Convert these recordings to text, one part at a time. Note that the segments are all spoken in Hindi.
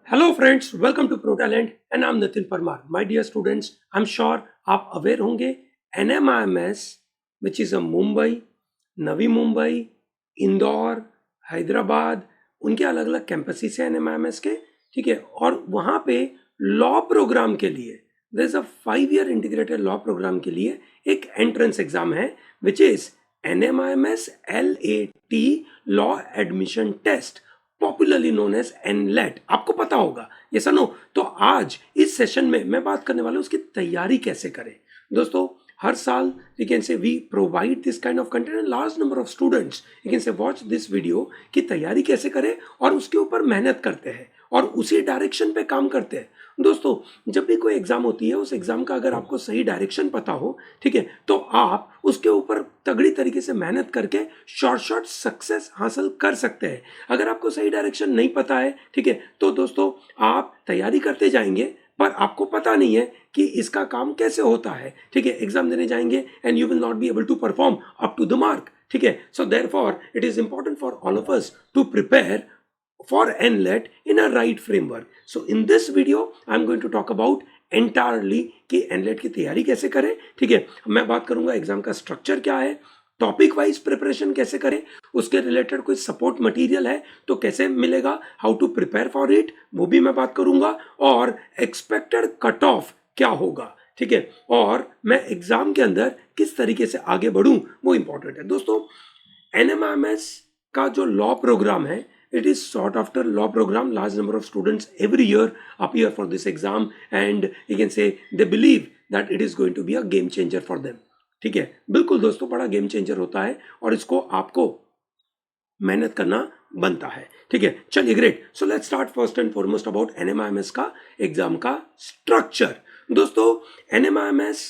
Hello friends, welcome to pro talent and I am Nitin Parmar. My dear students, I am sure आप अवेयर होंगे NMIMS which is a Mumbai, Navi Mumbai, Indore, Hyderabad, उनके अलग अलग कैंपसेस हैं NMIMS के. ठीक है, और वहाँ पे लॉ प्रोग्राम के लिए there is a 5 year integrated law programme के लिए एक एंट्रेंस एग्जाम है which is NMIMS LAT law admission test, popularly known as NLAT. आपको पता होगा ये सनो. तो आज इस सेशन में मैं बात करने वाला हूं उसकी तैयारी कैसे करें. दोस्तों, हर साल you can say we provide this kind of content and large number of students you can say watch this video कि तैयारी कैसे करें और उसके ऊपर मेहनत करते हैं और उसी डायरेक्शन पे काम करते हैं. दोस्तों, जब भी कोई एग्जाम होती है उस एग्जाम का अगर आपको सही डायरेक्शन पता हो, ठीक है, तो आप उसके ऊपर तगड़ी तरीके से मेहनत करके शॉर्ट सक्सेस हासिल कर सकते हैं. अगर आपको सही डायरेक्शन नहीं पता है, ठीक है, तो दोस्तों आप तैयारी करते जाएंगे पर आपको पता नहीं है कि इसका काम कैसे होता है. ठीक है, एग्जाम देने जाएंगे and you will not be able to perform up to the mark. ठीक है, so therefore it is important for all of us to prepare for NLET in a right framework. So in this video I'm going to talk about entirely कि NLET की तैयारी कैसे करें. ठीक है, मैं बात करूंगा एग्जाम का स्ट्रक्चर क्या है, टॉपिक वाइज प्रिपरेशन कैसे करें, उसके रिलेटेड कोई सपोर्ट मटेरियल है तो कैसे मिलेगा, how to prepare for it वो भी मैं बात करूंगा, और एक्सपेक्टेड कट ऑफ क्या होगा. ठीक है, और मैं एग्जाम के अंदर किस तरीके से आगे बढ़ूं वो इंपॉर्टेंट है. दोस्तों, NMIMS का जो लॉ प्रोग्राम है, it is sought after law program. Large number of students every year appear for this exam and you can say they believe that it is going to be a game changer for them. ठीक है, बिल्कुल दोस्तों, बड़ा गेम चेंजर होता है और इसको आपको मेहनत करना बनता है. ठीक है, चलिए great. So let's start first and foremost about NMIMS का एग्जाम का स्ट्रक्चर. दोस्तों, NMIMS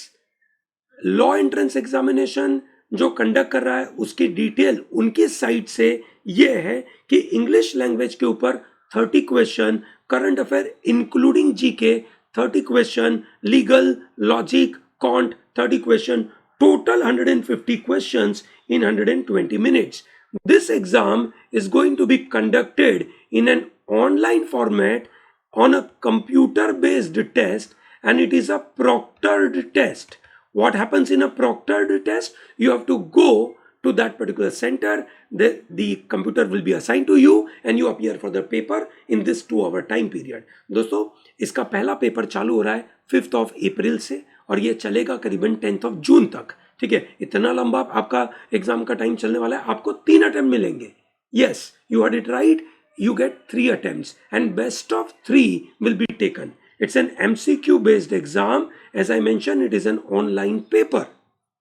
लॉ एंट्रेंस एग्जामिनेशन जो कंडक्ट कर रहा है उसकी डिटेल उनकी साइट से ये है कि इंग्लिश लैंग्वेज के ऊपर 30 question, current affair including GK 30 question, legal, logic, can't 30 question, total 150 questions in 120 minutes. This exam is going to be conducted in an online format on a computer based test and it is a proctored test. What happens in a proctored test? You have to go to that particular center. The computer will be assigned to you and you appear for the paper in this 2 hour time period. दोस्तों, इसका पहला पेपर चालू हो रहा है 5th of April से और ये चलेगा करीबन 10th of June तक. ठीक है, इतना लंबा आपका एग्जाम का टाइम चलने वाला है. आपको 3 अटेम्प्ट मिलेंगे. Yes, you heard it right. You get 3 attempts and best of 3 will be taken. It's an MCQ based exam. As I mentioned, it is an online paper.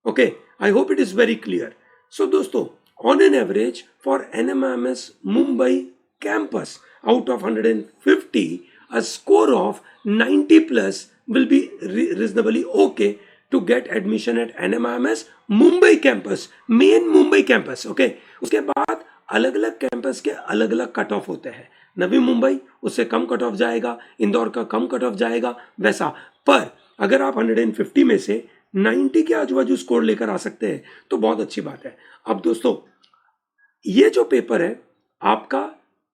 Okay, I hope it is very clear. So दोस्तों, on an average for NMIMS Mumbai campus out of 150, a score of 90 plus will be reasonably okay to get admission at NMIMS Mumbai campus, main Mumbai campus. Okay, उसके बाद अलग अलग कैंपस के अलग अलग कट ऑफ होते हैं. नवी मुंबई उससे कम कट ऑफ जाएगा, इंदौर का कम कट ऑफ जाएगा, वैसा. पर अगर आप 150 में से 90 के आजू बाजू स्कोर लेकर आ सकते हैं तो बहुत अच्छी बात है. अब दोस्तों, ये जो पेपर है आपका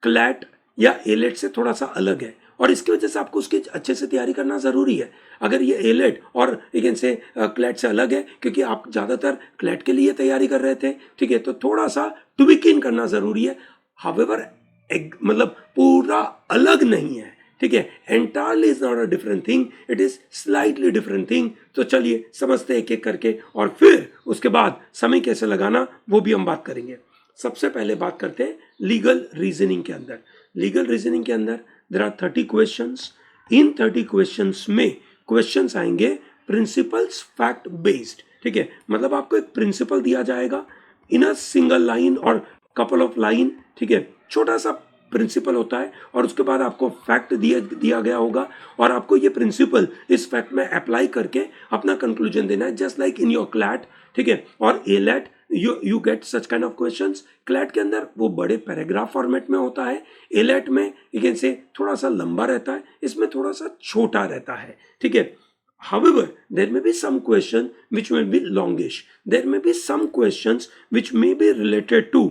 क्लैट या एलेट से थोड़ा सा अलग है और इसकी वजह से आपको उसकी अच्छे से तैयारी करना ज़रूरी है. अगर ये एलेट और लेकिन से क्लैट से अलग है क्योंकि आप ज़्यादातर क्लैट के लिए तैयारी कर रहे थे, ठीक है, तो थोड़ा सा ट्विक इन करना ज़रूरी है. हावेवर मतलब पूरा अलग नहीं है. ठीक है, entirely is not a different thing, it is slightly different thing. तो चलिए समझते एक एक करके और फिर उसके बाद समय कैसे लगाना वो भी हम बात करेंगे. सबसे पहले बात करते हैं लीगल रीजनिंग के अंदर. लीगल रीजनिंग के अंदर देयर आर 30 क्वेश्चंस. इन 30 क्वेश्चंस में क्वेश्चंस आएंगे प्रिंसिपल्स फैक्ट बेस्ड. ठीक है, मतलब आपको एक प्रिंसिपल दिया जाएगा इन अ सिंगल लाइन और कपल ऑफ लाइन. ठीक है, छोटा सा प्रिंसिपल होता है और उसके बाद आपको फैक्ट दिया गया होगा और आपको ये प्रिंसिपल इस फैक्ट में अप्लाई करके अपना कंक्लूजन देना है, just like in your CLAT. ठीक है, और AILET you get such kind of questions. CLAT के अंदर वो बड़े पैराग्राफ फॉर्मेट में होता है, एलेट में यू कैन से थोड़ा सा लंबा रहता है, इसमें थोड़ा सा छोटा रहता है. ठीक है, however there may be some question which may be longish, there may be some questions which may be related to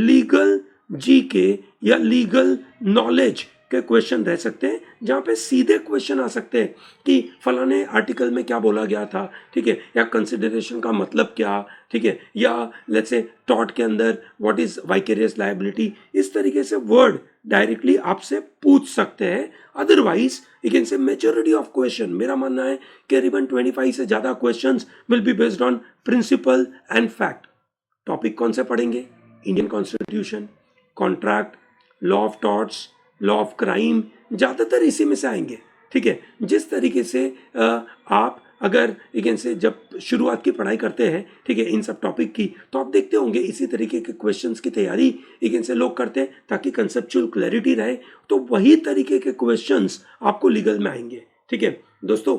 legal GK या लीगल नॉलेज के क्वेश्चन रह सकते हैं, जहाँ पे सीधे क्वेश्चन आ सकते हैं कि फलाने आर्टिकल में क्या बोला गया था, ठीक है, या कंसिडरेशन का मतलब क्या, ठीक है, या लेट्स से टॉट के अंदर व्हाट इज वाइकेरियस लायबिलिटी, इस तरीके से वर्ड डायरेक्टली आपसे पूछ सकते हैं। Otherwise you can say majority of question, मेरा मानना है कि करीबन 25 से ज़्यादा questions will be based on principle and fact. Topic कौन से पढ़ेंगे? Indian constitution, contract, law of torts, law of crime, ज़्यादातर इसी में से आएंगे, ठीक है। जिस तरीके से आप अगर यू से जब शुरुआत की पढ़ाई करते हैं, ठीक है, इन सब टॉपिक की, तो आप देखते होंगे इसी तरीके के क्वेश्चंस की तैयारी यू से लोग करते हैं ताकि कंसेप्चुअल क्लैरिटी रहे। तो वही तरीके के क्वेश्चंस आपको लीगल में आएंगे, ठीक है दोस्तों।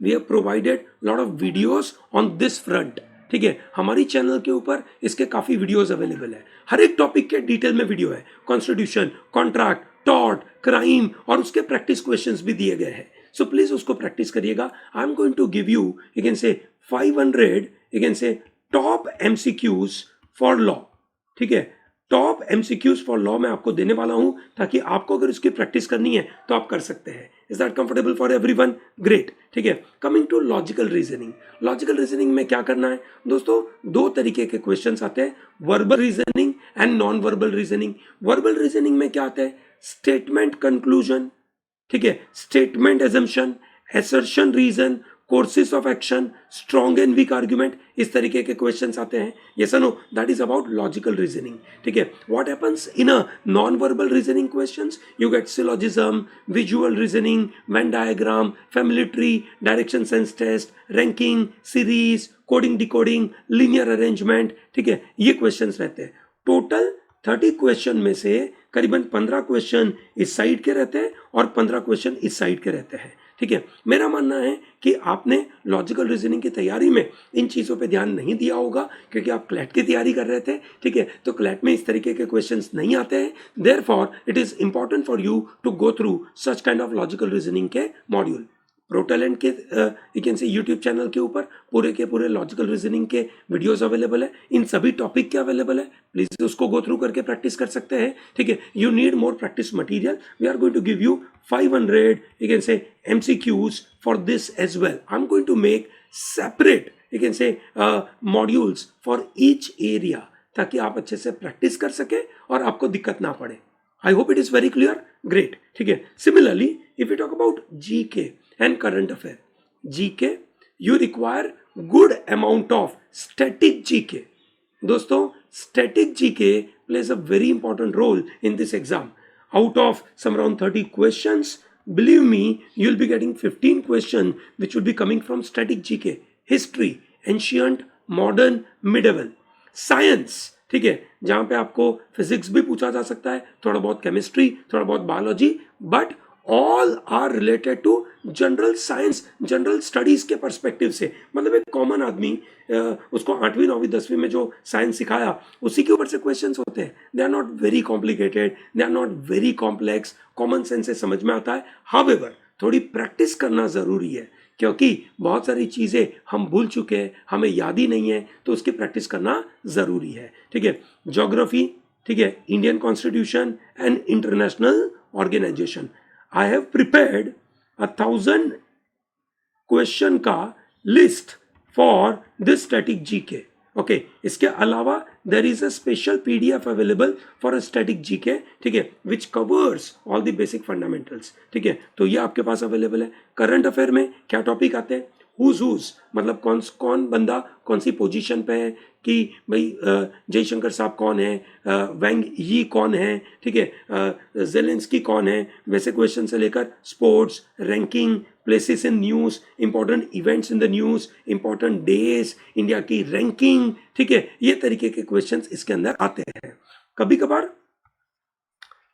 We have provided lot of videos on this front, ठीक है। हमारी चैनल के ऊपर इसके काफ़ी वीडियोस अवेलेबल है, हर एक टॉपिक के डिटेल में वीडियो है, कॉन्स्टिट्यूशन, कॉन्ट्रैक्ट, टॉर्ट, क्राइम, और उसके प्रैक्टिस क्वेश्चंस भी दिए गए हैं। सो प्लीज उसको प्रैक्टिस करिएगा। I am going to give you can say 500 can say top MCQs for law, ठीक है। टॉप एमसीक्यूज फॉर लॉ मैं आपको देने वाला हूं, ताकि आपको अगर उसकी प्रैक्टिस करनी है तो आप कर सकते हैं। Is that comfortable for everyone? Great, ठीक है। Coming to logical reasoning, logical reasoning में क्या करना है दोस्तों? दो तरीके के क्वेश्चंस आते हैं, verbal reasoning and non verbal reasoning. Verbal reasoning में क्या आता है? स्टेटमेंट कंक्लूजन, ठीक है, statement assumption, assertion reason, courses of action, strong and weak argument, इस तरीके के क्वेश्चंस आते हैं। यस और no? That is about logical reasoning, ठीक है। What happens in a non verbal reasoning questions? You get syllogism, visual reasoning, Venn diagram, family tree, direction sense test, ranking, series, coding decoding, linear arrangement, ठीक है, ये क्वेश्चंस रहते हैं। टोटल 30 क्वेश्चन में से करीबन 15 क्वेश्चन इस साइड के रहते हैं और 15 क्वेश्चन इस साइड के रहते हैं, ठीक है। मेरा मानना है कि आपने लॉजिकल रीजनिंग की तैयारी में इन चीज़ों पे ध्यान नहीं दिया होगा, क्योंकि आप क्लैट की तैयारी कर रहे थे, ठीक है। तो क्लैट में इस तरीके के क्वेश्चंस नहीं आते हैं। Therefore it is important for you to go through such kind of logical reasoning के मॉड्यूल। प्रो टैलेंट के you can say YouTube channel के ऊपर पूरे के पूरे लॉजिकल रीजनिंग के वीडियोस अवेलेबल है, इन सभी टॉपिक के अवेलेबल है। प्लीज उसको गो थ्रू करके प्रैक्टिस कर सकते हैं, ठीक है। You need more practice material, we are going to give you 500 you can say MCQs for this as well. I am going to make separate you can say modules for each area, ताकि आप अच्छे से प्रैक्टिस कर सके और आपको दिक्कत ना पड़े। I hope it is very clear. Great, ठीक है। Similarly, if we talk about GK and current affair, GK, you require good amount of static GK. दोस्तों, static GK plays a very important role in this exam. Out of some around 30 questions, believe me, you'll be getting 15 questions which will be coming from static GK. History, ancient, modern, medieval. Science, ठीक है, जहां पे आपको फिजिक्स भी पूछा जा सकता है, थोड़ा बहुत केमिस्ट्री, थोड़ा बहुत biology, but all are related to general science, general studies के पर्सपेक्टिव से। मतलब एक कॉमन आदमी उसको 8वीं 9वीं 10वीं में जो साइंस सिखाया उसी के ऊपर से क्वेश्चंस होते हैं। They are not very complicated, they are not very complex, common sense से समझ में आता है। हाउएवर थोड़ी प्रैक्टिस करना जरूरी है, क्योंकि बहुत सारी चीज़ें हम भूल चुके हैं, हमें याद ही नहीं है, तो उसकी प्रैक्टिस करना ज़रूरी है, ठीक है। ज्योग्राफी, ठीक है, Indian constitution and international organisation. I have prepared 1000 question का list for this static GK, okay. इसके अलावा there is a special PDF available for a static GK, ठीक है, which covers all the basic fundamentals, ठीक है। तो ये आपके पास अवेलेबल है। करंट अफेयर में क्या टॉपिक आते हैं? हुज मतलब कौन बंदा कौन सी पोजीशन पे है, कि भाई जयशंकर साहब कौन है, वैंग यी कौन है, ठीक है, जेलेंस्की कौन है, वैसे क्वेश्चन से लेकर sports, ranking, places in news, important events in the news, important days, India की रैंकिंग, ठीक है, ये तरीके के क्वेश्चंस इसके अंदर आते हैं। कभी कभार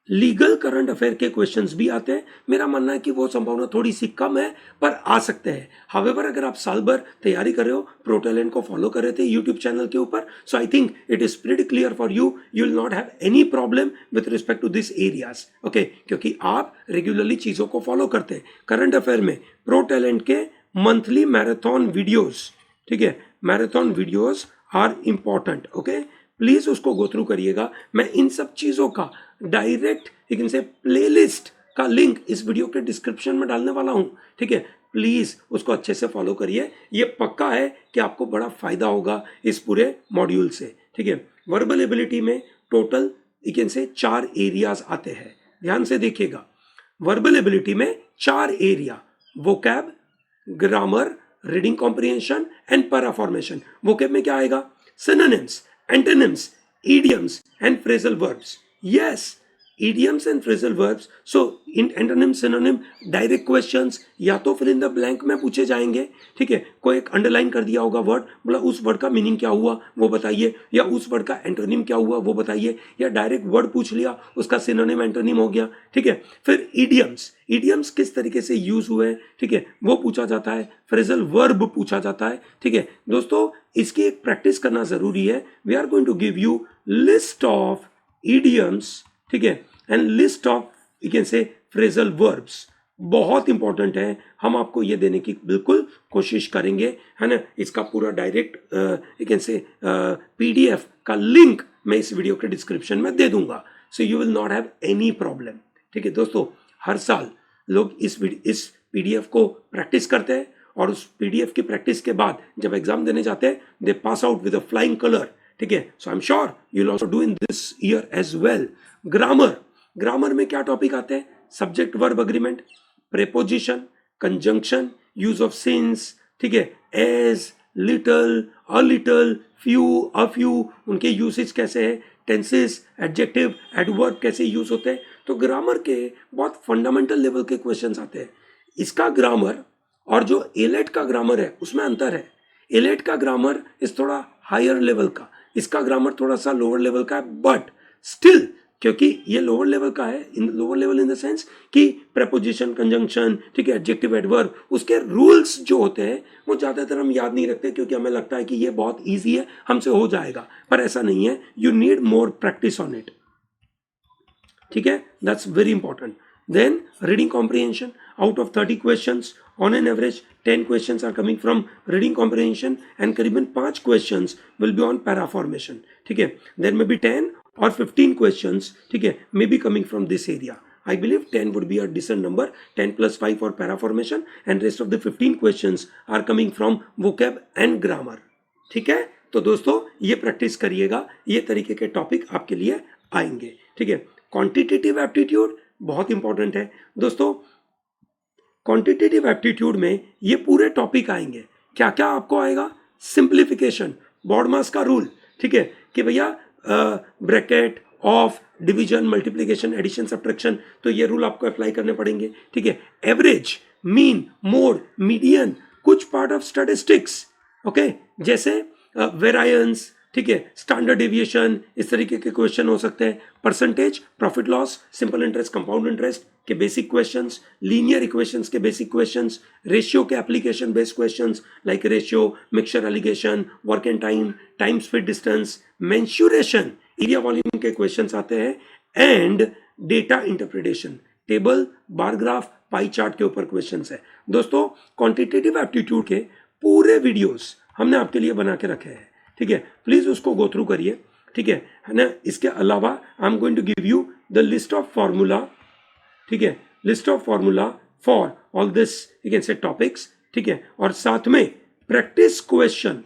लीगल करंट अफेयर के क्वेश्चंस भी आते हैं। मेरा मानना है कि वो संभावना थोड़ी सी कम है, पर आ सकते हैं। हावेवर अगर आप साल भर तैयारी कर रहे हो, प्रो टैलेंट को फॉलो कर रहे थे यूट्यूब चैनल के ऊपर, so I think it is pretty clear for you, you will not have any problem with respect to this areas, okay, क्योंकि आप रेगुलरली चीज़ों को फॉलो करते हैं। करंट अफेयर में प्रो टैलेंट के मंथली मैराथन वीडियोज, ठीक है, marathon videos are important, okay. Please उसको गो थ्रू करिएगा। मैं इन सब चीजों का डायरेक्ट लेकिन से प्लेलिस्ट का लिंक इस वीडियो के डिस्क्रिप्शन में डालने वाला हूं, ठीक है। प्लीज उसको अच्छे से फॉलो करिए, ये पक्का है कि आपको बड़ा फायदा होगा इस पूरे मॉड्यूल से, ठीक है। वर्बल एबिलिटी में टोटल लेकिन से 4 एरियाज आते हैं, ध्यान से देखिएगा। वर्बल एबिलिटी में 4 area, vocab, grammar, reading comprehension and para formation. Vocab में क्या आएगा? Synonyms, antonyms, idioms and phrasal verbs. Yes, idioms and phrasal verbs. So in antonym, synonym, direct questions या तो फिल इन द ब्लैंक में पूछे जाएंगे, ठीक है। कोई एक अंडरलाइन कर दिया होगा वर्ड, बोला उस वर्ड का मीनिंग क्या हुआ वो बताइए, या उस वर्ड का एंटोनिम क्या हुआ वो बताइए, या डायरेक्ट वर्ड पूछ लिया उसका सिनोनिम एंटोनिम हो गया, ठीक है। फिर इडियम्स किस तरीके से यूज हुए, ठीक है, वो पूछा जाता है। फ्रेजल वर्ब पूछा जाता है, ठीक है। दोस्तों इसकी एक प्रैक्टिस करना जरूरी है। We are going to give you list of idioms, ठीक है, and list of you can say phrasal verbs. बहुत इंपॉर्टेंट है, हम आपको ये देने की बिल्कुल कोशिश करेंगे, है ना। इसका पूरा डायरेक्ट यू कैन से PDF का लिंक मैं इस वीडियो के डिस्क्रिप्शन में दे दूंगा, so you will not have any problem, ठीक है। दोस्तों हर साल लोग इस PDF को प्रैक्टिस करते हैं, और उस PDF की प्रैक्टिस के बाद जब एग्जाम देने जाते हैं they pass out with a flying colour, ठीक है। So I am sure you will also do in this year as well. Grammar में क्या टॉपिक आते हैं? Subject verb agreement, preposition, conjunction, use of since, ठीक है, as, little, a little, few, a few, उनके यूसेज कैसे है, टेंसेस, एडजेक्टिव, एडवर्ब कैसे यूज होते हैं। तो ग्रामर के बहुत फंडामेंटल लेवल के क्वेश्चंस आते हैं। इसका ग्रामर और जो एलेट का ग्रामर है उसमें अंतर है। एलेट का ग्रामर इस थोड़ा हायर लेवल का, इसका ग्रामर थोड़ा सा लोअर लेवल का है, बट स्टिल क्योंकि ये लोअर लेवल का है, इन lower level in the sense कि प्रेपोजिशन, कंजंक्शन, ठीक है, एडजेक्टिव, एडवर्ब, उसके रूल्स जो होते हैं वो ज्यादातर हम याद नहीं रखते, क्योंकि हमें लगता है कि ये बहुत ईजी है, हमसे हो जाएगा, पर ऐसा नहीं है। You need more practice on it, ठीक है, that's very important. Then reading comprehension, out of 30 questions, on an average 10 questions are coming from reading comprehension and करीबन 5 questions will be on para formation, ठीक है। There may be 10 or 15 questions, ठीक है, may be coming from this area. I believe 10 would be a decent number, 10 plus 5 for para formation, and rest of the 15 questions are coming from vocab and grammar, ठीक है। तो दोस्तों ये प्रैक्टिस करिएगा, ये तरीके के टॉपिक आपके लिए आएंगे, ठीक है। क्वांटिटेटिव एप्टीट्यूड बहुत इंपॉर्टेंट है दोस्तों। क्वांटिटेटिव एप्टीट्यूड में ये पूरे टॉपिक आएंगे। क्या क्या आपको आएगा? सिंप्लीफिकेशन, बॉडमास का रूल, ठीक है, कि भैया bracket, of, division, multiplication, addition, subtraction, तो ये रूल आपको अप्लाई करने पड़ेंगे, ठीक है। एवरेज, मीन, मोड, मीडियन, कुछ पार्ट ऑफ स्टैटिस्टिक्स, ओके, जैसे वेरिएंस, ठीक है, स्टैंडर्ड डेविएशन, इस तरीके के क्वेश्चन हो सकते हैं। Percentage, profit loss, simple interest, compound interest के बेसिक क्वेश्चंस, लीनियर इक्वेशंस के बेसिक क्वेश्चंस, रेशियो के application based questions like ratio, mixture allegation, work and time, time speed distance, mensuration, area volume के क्वेश्चंस आते हैं, and data interpretation, table, bar graph, pie chart के ऊपर क्वेश्चंस है। दोस्तों क्वांटिटेटिव एप्टीट्यूड के पूरे वीडियोस हमने आपके लिए बना के रखे हैं, ठीक है, प्लीज उसको गो थ्रू करिए, ठीक है ना। इसके अलावा I am going to give you the list of formula, ठीक है, list of formula for all this you can say topics, ठीक है, और साथ में प्रैक्टिस क्वेश्चन,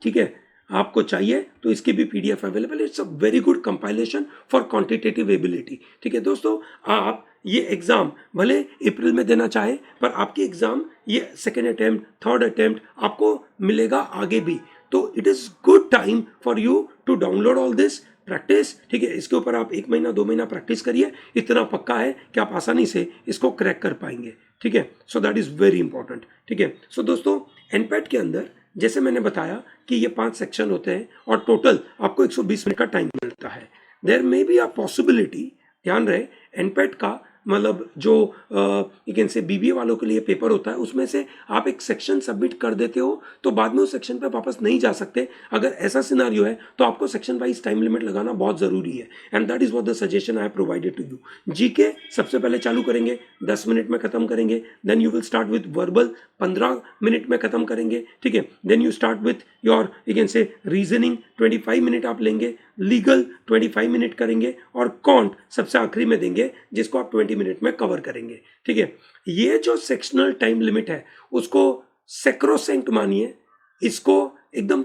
ठीक है, आपको चाहिए तो इसकी भी PDF अवेलेबल है। It's a very good compilation for quantitative ability, ठीक है। दोस्तों आप ये एग्जाम भले अप्रैल में देना चाहे, पर आपकी एग्जाम ये सेकेंड अटेम्प्ट, थर्ड अटेम्प्ट आपको मिलेगा आगे भी, तो it is good time for you to download all this practice, ठीक है। इसके ऊपर आप 1 महीना 2 महीना प्रैक्टिस करिए, इतना पक्का है कि आप आसानी से इसको क्रैक कर पाएंगे, ठीक है। So that is very important, ठीक है। सो दोस्तों एनपैट के अंदर जैसे मैंने बताया कि ये 5 सेक्शन होते हैं और टोटल आपको 120 मिनट का टाइम मिलता है। There may be a possibility, ध्यान रहे, एनपैट का मतलब जो यू कैन से बीबीए वालों के लिए पेपर होता है, उसमें से आप एक सेक्शन सबमिट कर देते हो तो बाद में उस सेक्शन पे वापस नहीं जा सकते। अगर ऐसा सिनारियो है तो आपको सेक्शन वाइज टाइम लिमिट लगाना बहुत ज़रूरी है, and that is what the suggestion I have provided to you. GK सबसे पहले चालू करेंगे, 10 मिनट में खत्म करेंगे। Then you will start with verbal, 15 minute में खत्म करेंगे, ठीक है। Then you start with your you can say reasoning, 25 minute आप लेंगे। लीगल 25 मिनट करेंगे, और कॉन्ट सबसे आखिरी में देंगे जिसको आप 20 मिनट में कवर करेंगे, ठीक है। ये जो सेक्शनल टाइम लिमिट है उसको सेक्रोसेंट मानिए, इसको एकदम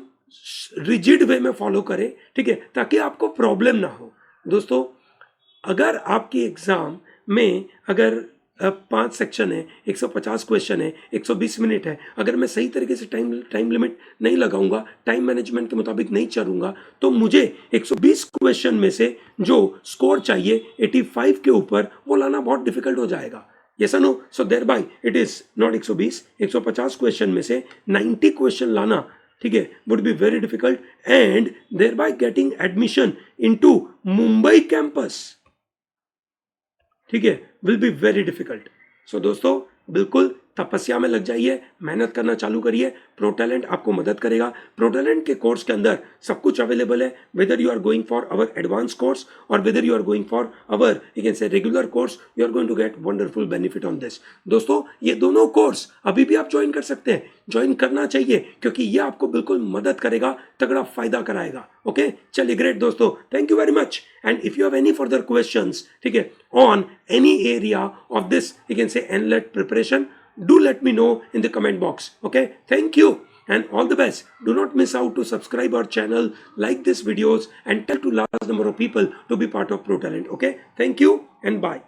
रिजिड वे में फॉलो करें, ठीक है, ताकि आपको प्रॉब्लम ना हो। दोस्तों, अगर आपकी एग्जाम में अगर 5 सेक्शन है, 150 क्वेश्चन है, 120 मिनट है, अगर मैं सही तरीके से टाइम लिमिट नहीं लगाऊंगा, टाइम मैनेजमेंट के मुताबिक नहीं चलूंगा, तो मुझे 120 क्वेश्चन में से जो स्कोर चाहिए 85 के ऊपर, वो लाना बहुत डिफिकल्ट हो जाएगा। Yes or no? So thereby it is not 120, 150 question में से 90 क्वेश्चन लाना, ठीक है, would be very difficult, and thereby getting admission into Mumbai campus, ठीक है, विल बी वेरी डिफिकल्ट। सो दोस्तों, बिल्कुल तपस्या में लग जाइए, मेहनत करना चालू करिए। प्रोटैलेंट आपको मदद करेगा। प्रोटैलेंट के कोर्स के अंदर सब कुछ अवेलेबल है, whether you are going for our advance course और whether you are going for our you can say regular course, you are going to get wonderful benefit on this. दोस्तों, ये दोनों कोर्स अभी भी आप ज्वाइन कर सकते हैं, ज्वाइन करना चाहिए, क्योंकि ये आपको बिल्कुल मदद करेगा, तगड़ा फायदा कराएगा। ओके, चलिए, ग्रेट दोस्तों, thank you very much. And if you have any further questions, ठीक है, on any area of this you can say NLET preparation, do let me know in the comment box. Okay, thank you and all the best. Do not miss out to subscribe our channel, like these videos, and tell to large number of people to be part of ProTalent. Okay, thank you and bye.